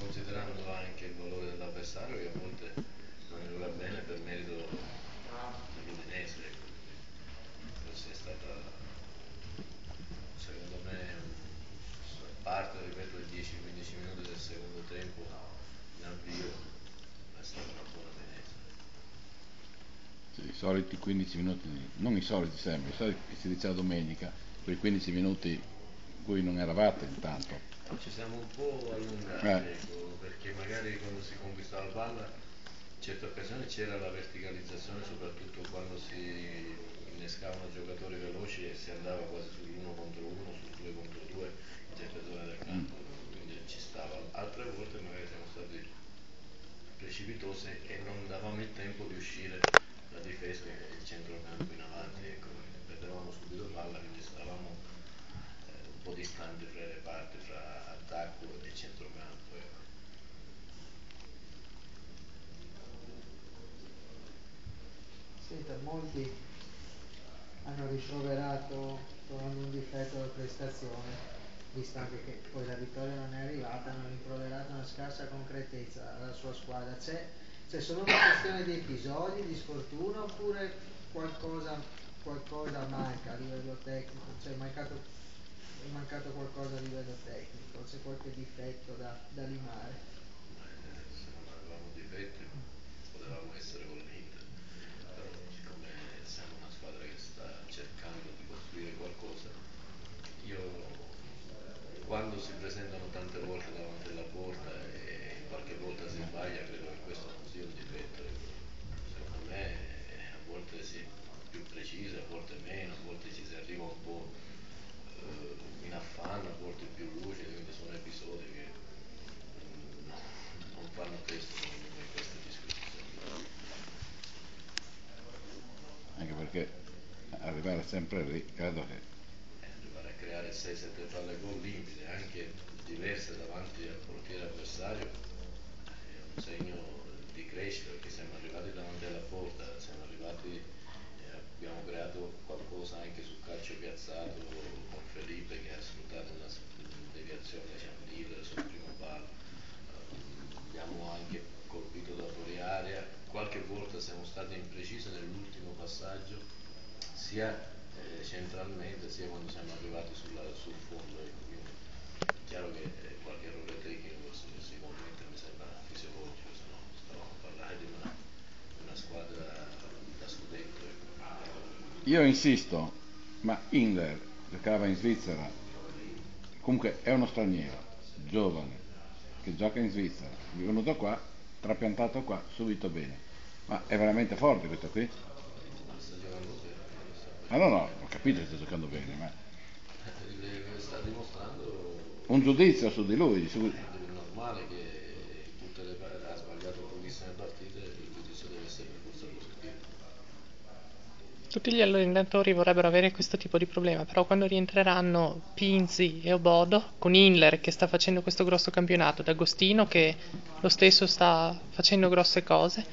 considerando anche il valore dell'avversario che a volte non gioca bene per merito dell'Udinese, ecco, quindi forse è stata, secondo me, a parte, ripeto, i 10-15 minuti del secondo tempo in avvio, è stata una buona finestra. Sì, i soliti 15 minuti, non i soliti sempre, i soliti che si diceva domenica, quei 15 minuti in cui non eravate intanto. Ci siamo un po' allungati, Eh, ecco, perché magari quando si conquistava la palla in certe occasioni c'era la verticalizzazione, soprattutto quando si innescavano giocatori veloci e si andava quasi sull'uno contro uno, sul 2 contro 2 in certe zone del campo, quindi ci stava. Altre volte magari siamo stati precipitosi e non davamo il tempo di uscire la difesa e il centrocampo in avanti, ecco, perdevamo subito palla, quindi stavamo un po' distanti fra i reparti, fra attacco e centrocampo, ecco. Senta, molti hanno rimproverato, trovando un difetto alla prestazione, visto anche che poi la vittoria non è arrivata, hanno rimproverato una scarsa concretezza alla sua squadra. C'è solo una questione di episodi, di sfortuna, oppure qualcosa manca a livello tecnico? È mancato qualcosa a livello tecnico? C'è qualche difetto da limare? Se non avevamo difetti potevamo essere con l'Inter, però siccome siamo una squadra che sta cercando di costruire qualcosa, io quando si presentano tante volte davanti alla porta e qualche volta si sbaglia, credo che questo non sia un difetto, ecco. Secondo me a volte si è più precisi, a volte meno, a volte ci si arriva un po' in affanno, a volte più lucidi, quindi sono episodi che non fanno testo secondo me in queste discussioni. anche perché arrivare sempre lì, credo che Arrivare a creare 6-7 palle gol limite, anche diverse davanti al portiere avversario, è un segno di crescita perché siamo arrivati davanti alla porta, siamo arrivati, abbiamo creato qualcosa anche sul calcio piazzato con Felipe che ha sfruttato una deviazione, diciamo, di Hiller sul primo palo. Abbiamo anche colpito da fuori area, qualche volta siamo stati imprecisi nell'ultimo passaggio, sia centralmente sia quando siamo arrivati sul fondo, ecco, quindi è chiaro che qualche errore tecnico si commette, mi sembra fisiologico, se no stavamo a parlare di una squadra da scudetto, ecco. io insisto, ma Inler giocava in Svizzera, comunque è uno straniero, giovane, che gioca in Svizzera, è venuto qua, trapiantato qua, subito bene. Ma è veramente forte questo qui? Ma sta giocando bene, sta Ah no, facendo no, ho bene. capito che sta giocando bene, ma Sta dimostrando, un giudizio su di lui, è normale che in tutte ha sbagliato pochissime partite, il giudizio deve essere per forza positivo. Tutti gli allenatori vorrebbero avere questo tipo di problema, però quando rientreranno Pinzi e Obodo, con Inler che sta facendo questo grosso campionato, D'Agostino che lo stesso sta facendo grosse cose,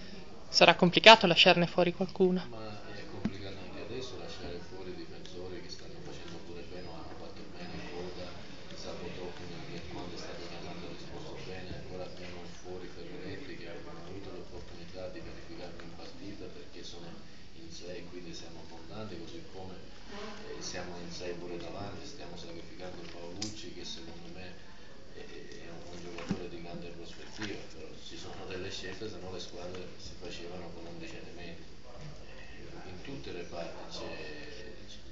sarà complicato lasciarne fuori qualcuno. Ma è complicato anche adesso lasciare fuori i difensori che stanno facendo pure bene o hanno fatto bene in Boga, Zapotoknin che quando è stato chiamato ha risposto bene, ora abbiamo fuori Ferretti che abbiamo avuto l'opportunità di verificarlo in partita perché sono in 6 quindi siamo abbondanti, così come siamo in 6 pure davanti, stiamo sacrificando Paolucci che secondo me è un giocatore di grande prospettiva, però ci sono delle scelte, se no le squadre si facevano con 11 elementi. In tutte le parti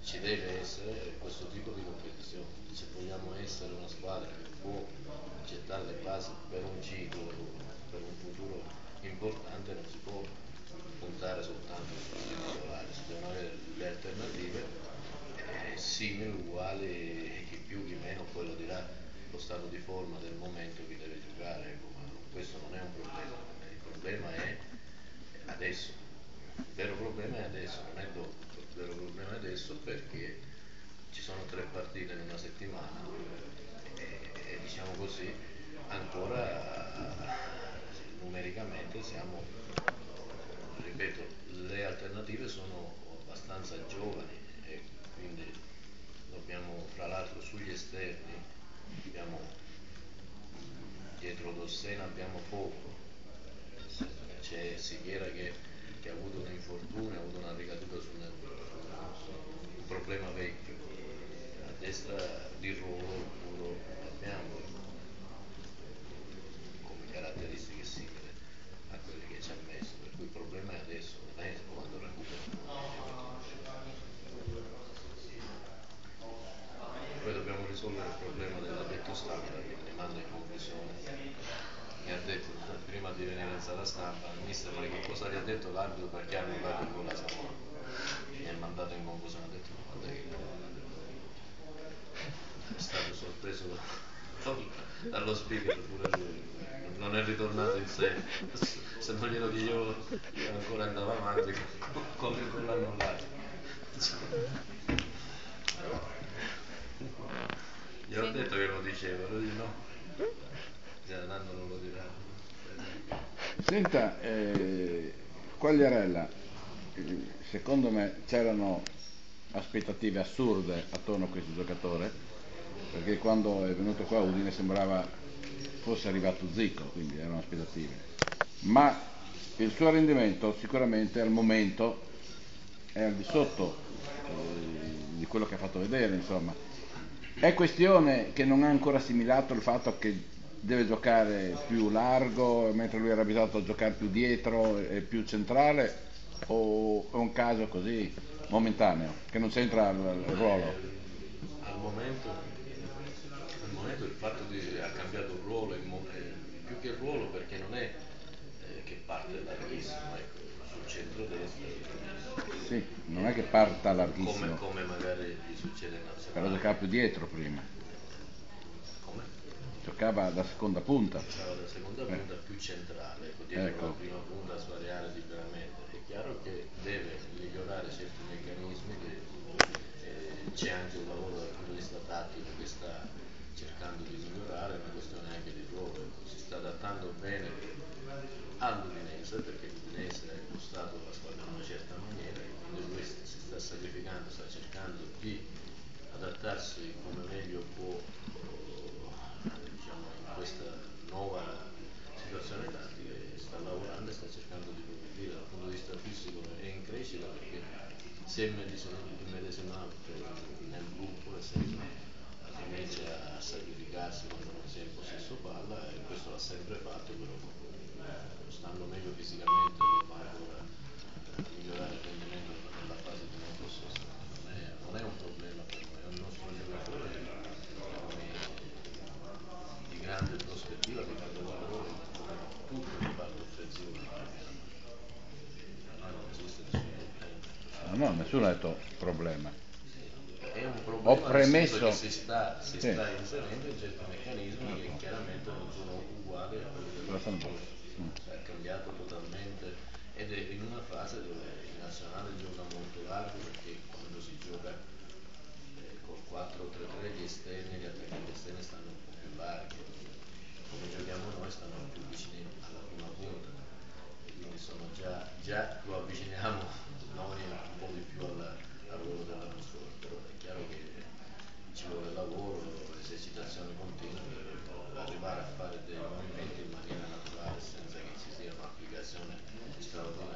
ci deve essere questo tipo di competizione, se vogliamo essere una squadra che può gettare le basi per un ciclo, per un futuro importante, non si può puntare soltanto sui titolari, si devono avere le alternative simili, uguali, chi più, chi meno, poi lo dirà lo stato di forma del momento chi deve giocare, ecco, ma questo non è un problema, il problema è adesso, il vero problema è adesso, non è dopo, il vero problema è adesso perché ci sono 3 partite in una settimana e diciamo così ancora numericamente siamo, ripeto, le alternative sono abbastanza giovani e quindi dobbiamo, fra l'altro sugli esterni abbiamo dietro Dossena abbiamo poco, c'è Sichiera che ha avuto un infortunio, ha avuto una ricaduta su un problema vecchio, a destra di ruolo puro abbiamo come caratteristiche simili a quelle che ci ha messo, per cui il problema è adesso, non è quando recupera. Poi dobbiamo risolvere il problema dell'addetto stampa che ne manda in conclusione. Mi ha detto prima di venire in sala stampa, mister, ma che cosa gli ha detto l'arbitro perché ha annullato il gol a Samoa? Mi ha mandato in conclusione, ha detto no, guarda che è stato sorpreso dallo speaker pure lui, non è ritornato in sé, se non glielo dicevo ancora andava avanti con il gol annullato. Gli ho detto che lo diceva, lui no. Tanto non lo dirà. Senta, Quagliarella, secondo me c'erano aspettative assurde attorno a questo giocatore, perché quando è venuto qua Udine sembrava fosse arrivato Zico, quindi erano aspettative. Ma il suo rendimento sicuramente al momento è al di sotto di quello che ha fatto vedere, insomma. È questione che non ha ancora assimilato il fatto che deve giocare più largo, mentre lui era abituato a giocare più dietro e più centrale, o è un caso così momentaneo, che non c'entra il ruolo? Al momento il fatto di ha cambiato il ruolo, più che il ruolo perché non è che parte larghissimo, ecco, sul centro-destra, Sì, non è che parta larghissimo, come magari gli succede in però nazionale. giocava più dietro prima, Come? giocava da seconda punta. Giocava da seconda punta più centrale, ecco, dietro la Ecco, prima punta svariare liberamente. È chiaro che deve migliorare certi meccanismi, c'è anche un lavoro dal punto di vista tattico che sta cercando di migliorare, è una questione anche di ruolo, ecco, si sta adattando bene all'Udinese perché l'Udinese ha impostato la squadra in una certa maniera e quindi lui si sta sacrificando, sta cercando di adattarsi come meglio può, diciamo, in questa nuova situazione tattica e sta lavorando e sta cercando di progredire dal punto di vista fisico, è in crescita perché si è immedesimato nel gruppo, nel senso comincia a sacrificarsi quando non si è in possesso palla e questo l'ha sempre fatto, però stando meglio fisicamente lo fa ancora migliorare il rendimento nella fase di non possesso, non è un problema per noi, è un nostro giocatore di grande prospettiva, di capolavoro come tutto il reparto offensivo di Milan. Per noi non esiste nessun problema. no, nessuno ha detto problema. È un Ho problema nel senso premesso, che si sta sì, inserendo in certi meccanismi che chiaramente non sono uguali a quelli dell'anno scorso. È cambiato totalmente ed è in una fase dove il nazionale gioca molto largo perché quando si gioca col 4-3-3 gli esterni, gli attaccanti esterni stanno un po' più larghi, come giochiamo noi stanno più vicini alla prima punta e quindi sono già lo avviciniamo noi un po' di più al ruolo dell'anno scorso, però è chiaro che ci vuole lavoro, esercitazione continua per arrivare a fare dei movimenti in maniera naturale senza che ci sia un'applicazione straordinaria